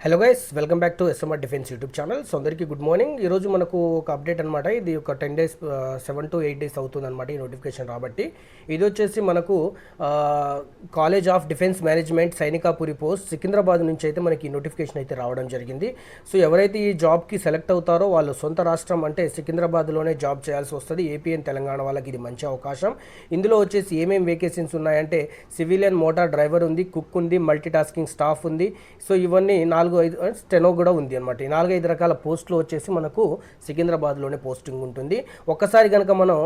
Hello guys, welcome back to SMR defence YouTube channel. So అందరికీ good morning. ఈరోజు మనకు ఒక అప్డేట్ అనమాట. ఇది ఒక 10 డేస్ 7 to 8 డేస్ అవుతుంది అనమాట ఈ నోటిఫికేషన్ రాబట్టి. ఇది వచ్చేసి మనకు college of defence management Sainikpuri post Secunderabad నుంచి అయితే మనకి నోటిఫికేషన్ అయితే రావడం జరిగింది. సో ఎవరైతే ఈ జాబ్కి సెలెక్ట్ అవుతారో వాళ్ళు సొంత రాష్ట్రం అంటే సికింద్రాబాద్లోనే జాబ్ చేయాల్సి వస్తుంది. ఏపీ అండ్ తెలంగాణ వాళ్ళకి ఇది మంచి అవకాశం. ఇందులో వచ్చేసి ఏమేమి వేకెన్సీస్ ఉన్నాయంటే సివిలియన్ మోటార్ డ్రైవర్ ఉంది, కుక్ ఉంది, మల్టీ టాస్కింగ్ స్టాఫ్ ఉంది. సో ఇవన్నీ 4-5 స్టెనో కూడా ఉంది అనమాట. ఈ 4-5 రకాల పోస్టులు వచ్చేసి మనకు సికింద్రాబాద్లోనే పోస్టింగ్ ఉంటుంది. ఒక్కసారి కనుక మనం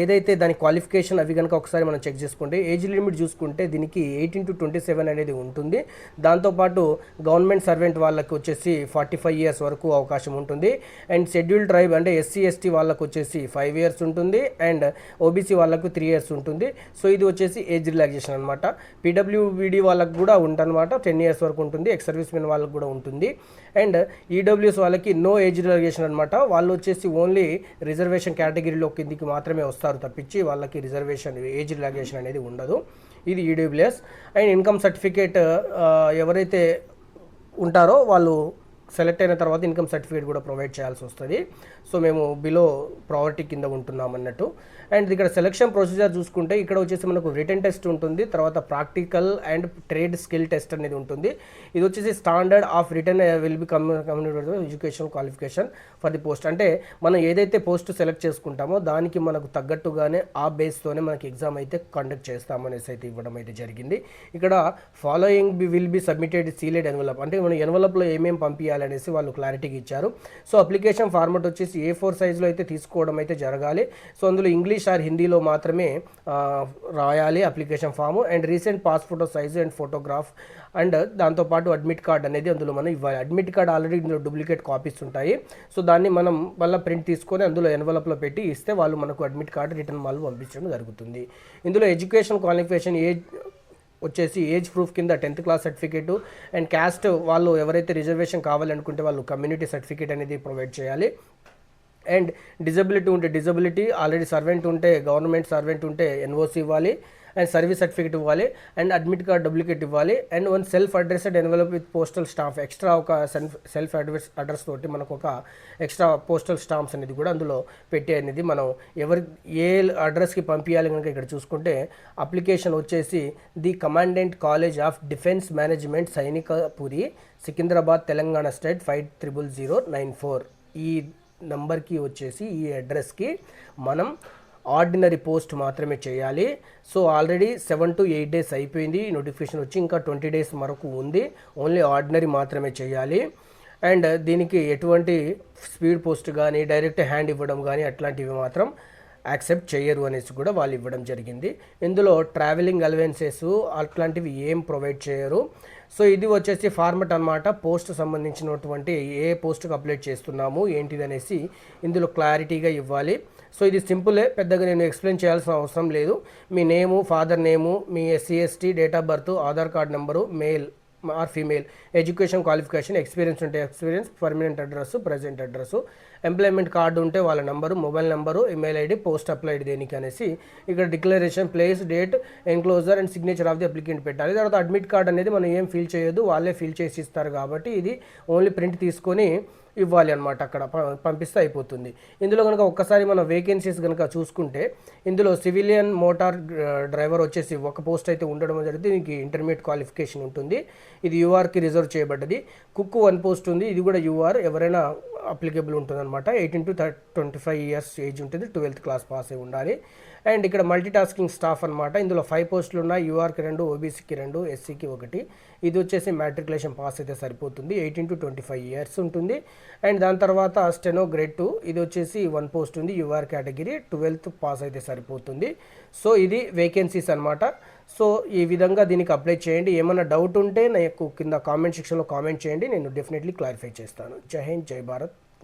ఏదైతే దాని క్వాలిఫికేషన్ అవి కనుక ఒకసారి మనం చెక్ చేసుకుంటే ఏజ్ లిమిట్ చూసుకుంటే దీనికి 18 to 27 అనేది ఉంటుంది. దాంతోపాటు గవర్నమెంట్ సర్వెంట్ వాళ్ళకి వచ్చేసి 45 years వరకు అవకాశం ఉంటుంది. అండ్ షెడ్యూల్డ్ ట్రైబ్ అంటే SC/ST వాళ్ళకు వచ్చేసి 5 years ఉంటుంది. అండ్ OBC వాళ్ళకు 3 years ఉంటుంది. సో ఇది వచ్చేసి ఏజ్ రిలాక్సేషన్ అనమాట. PWBD వాళ్ళకు కూడా ఉంటుందన్నమాట, 10 years వరకు ఉంటుంది. ఎక్స్ సర్వీస్ మెన్ వాళ్ళకి కూడా ఉంటుంది. అండ్ EWS వాళ్ళకి నో ఏజ్ రిజర్వేషన్ అనమాట. వాళ్ళు వచ్చేసి ఓన్లీ రిజర్వేషన్ కేటగిరీలో కిందికి మాత్రమే వస్తారు తప్పించి వాళ్ళకి రిజర్వేషన్ ఏజ్ రిలాక్సేషన్ అనేది ఉండదు. ఇది EWS. అండ్ ఇన్కమ్ సర్టిఫికేట్ ఎవరైతే ఉంటారో వాళ్ళు సెలెక్ట్ అయిన తర్వాత ఇన్కమ్ సర్టిఫికేట్ కూడా ప్రొవైడ్ చేయాల్సి వస్తుంది. సో మేము బిలో ప్రావర్టీ కింద ఉంటున్నాం అన్నట్టు. అండ్ ఇక్కడ సెలక్షన్ ప్రొసీజర్ చూసుకుంటే ఇక్కడ వచ్చేసి మనకు రిటన్ టెస్ట్ ఉంటుంది, తర్వాత practical and trade skill test అనేది ఉంటుంది. ఇది వచ్చేసి standard of return will be communicated education qualification for the post. అంటే మనం ఏదైతే పోస్ట్ సెలెక్ట్ చేసుకుంటామో దానికి మనకు తగ్గట్టుగానే ఆ బేస్తోనే మనకి ఎగ్జామ్ అయితే కండక్ట్ చేస్తామనేసి అయితే ఇవ్వడం అయితే జరిగింది. ఇక్కడ following will be submitted sealed envelope, అంటే మనం ఎన్వలప్లో ఏమేమి పంపించాలనేసి వాళ్ళు క్లారిటీగా ఇచ్చారు. సో అప్లికేషన్ ఫార్మాట్ వచ్చేసి A4 సైజులో అయితే తీసుకోవడం అయితే జరగాలి. సో అందులో ఇంగ్లీష్ ఆర్ హిందీలో మాత్రమే రాయాలి application form. And recent pass photo size and photograph and దాంతోపాటు అడ్మిట్ కార్డ్ అనేది అందులో మనం ఇవ్వాలి. అడ్మిట్ కార్డ్ ఆల్రెడీ ఇందులో డూప్లికేట్ కాపీస్ ఉంటాయి. సో దాన్ని మనం మళ్ళీ ప్రింట్ తీసుకొని అందులో ఎన్వలప్లో పెట్టి ఇస్తే వాళ్ళు మనకు అడ్మిట్ కార్డ్ రిటర్న్ వాళ్ళు పంపించడం జరుగుతుంది. ఇందులో ఎడ్యుకేషన్ క్వాలిఫికేషన్ వచ్చేసి ఏజ్ ప్రూఫ్ కింద 10th class certificate and caste వాళ్ళు ఎవరైతే రిజర్వేషన్ కావాలనుకుంటే వాళ్ళు కమ్యూనిటీ సర్టిఫికేట్ అనేది ప్రొవైడ్ చేయాలి. అండ్ డిజబిలిటీ ఉంటే డిజబిలిటీ, ఆల్రెడీ సర్వెంట్ ఉంటే గవర్నమెంట్ సర్వెంట్ ఉంటే NOC ఇవ్వాలి అండ్ సర్వీస్ సర్టిఫికేట్ ఇవ్వాలి అండ్ అడ్మిట్ కార్డ్ డూప్లికేట్ ఇవ్వాలి. And one self addressed envelope with postal stamp, extra ఒక సెల్ఫ్ అడ్రస్ తోటి మనకు ఒక ఎక్స్ట్రా పోస్టల్ స్టాంప్స్ అనేది కూడా అందులో పెట్టి అనేది మనం ఏ అడ్రస్కి పంపించాలి కనుక ఇక్కడ చూసుకుంటే అప్లికేషన్ వచ్చేసి the commandant college of defence management Sainikpuri Secunderabad Telangana state 500094 ఈ నంబర్కి వచ్చేసి ఈ అడ్రస్కి మనం ఆర్డినరీ పోస్ట్ మాత్రమే చేయాలి. సో ఆల్రెడీ 7 to 8 డేస్ అయిపోయింది నోటిఫికేషన్ వచ్చి, ఇంకా 20 డేస్ వరకు ఉంది. ఓన్లీ ఆర్డినరీ మాత్రమే చేయాలి. అండ్ దీనికి ఎటువంటి స్పీడ్ పోస్ట్ కానీ డైరెక్ట్ హ్యాండ్ ఇవ్వడం కానీ అట్లాంటివి మాత్రం యాక్సెప్ట్ చేయరు అనేసి కూడా వాళ్ళు ఇవ్వడం జరిగింది. ఇందులో ట్రావెలింగ్ అలవెన్సెస్ అట్లాంటివి ఏం ప్రొవైడ్ చేయరు. సో ఇది వచ్చేసి ఫార్మెట్ అనమాట. పోస్ట్ సంబంధించినటువంటి ఏ పోస్ట్కి అప్లై చేస్తున్నాము ఏంటిది అనేసి ఇందులో క్లారిటీగా ఇవ్వాలి. సో ఇది సింపులే, పెద్దగా నేను ఎక్స్ప్లెయిన్ చేయాల్సిన అవసరం లేదు. మీ నేము, ఫాదర్ నేము, మీ SC/ST, date of birth, Aadhaar card number, male or female, education qualification, experience ఉంటే experience, permanent address, present address, employment card ఉంటే వాళ్ళ number, mobile number, email ID, post applied దేనికి అనేసి ఇక్కడ declaration, place, date, enclosure and signature of the applicant పెట్టాలి. తర్వాత admit card అనేది మనం ఏం ఫిల్ చేయొద్దు, వాళ్ళే ఫిల్ చేసి ఇస్తారు కాబట్టి ఇది ఓన్లీ ప్రింట్ తీసుకొని ఇవ్వాలి అనమాట, అక్కడ పంపిస్తే అయిపోతుంది. ఇందులో కనుక ఒక్కసారి మనం వేకెన్సీస్ కనుక చూసుకుంటే ఇందులో సివిలియన్ మోటార్ డ్రైవర్ వచ్చేసి ఒక పోస్ట్ అయితే ఉండడం జరిగింది. దీనికి ఇంటర్మీడియట్ క్వాలిఫికేషన్ ఉంటుంది. ఇది URకి రిజర్వ్ చేయబడ్డది. కుక్ 1 పోస్ట్ ఉంది, ఇది కూడా UR ఎవరైనా అప్లికేబుల్ ఉంటుంది అనమాట. 18 to 25 years ఏజ్ ఉంటుంది, 12th క్లాస్ పాస్ అయి ఉండాలి. అండ్ ఇక్కడ మల్టీ టాస్కింగ్ స్టాఫ్ అనమాట. ఇందులో 5 పోస్టులు ఉన్నాయి. URకి 2, OBCకి 2, SCకి 1. ఇది వచ్చేసి మ్యాట్రికులేషన్ పాస్ అయితే సరిపోతుంది. 18 to 25 years ఉంటుంది. అండ్ దాని తర్వాత స్టెనో గ్రేడ్ 2, ఇది వచ్చేసి 1 పోస్ట్ ఉంది, UR కేటగిరీ, 12th పాస్ అయితే సరిపోతుంది. సో ఇది వేకెన్సీస్ అనమాట. సో ఈ విధంగా దీనికి అప్లై చేయండి. ఏమైనా డౌట్ ఉంటే నాకు కింద కామెంట్ సెక్షన్లో కామెంట్ చేయండి, నేను డెఫినెట్లీ క్లారిఫై చేస్తాను. జై హింద్, జై భారత్.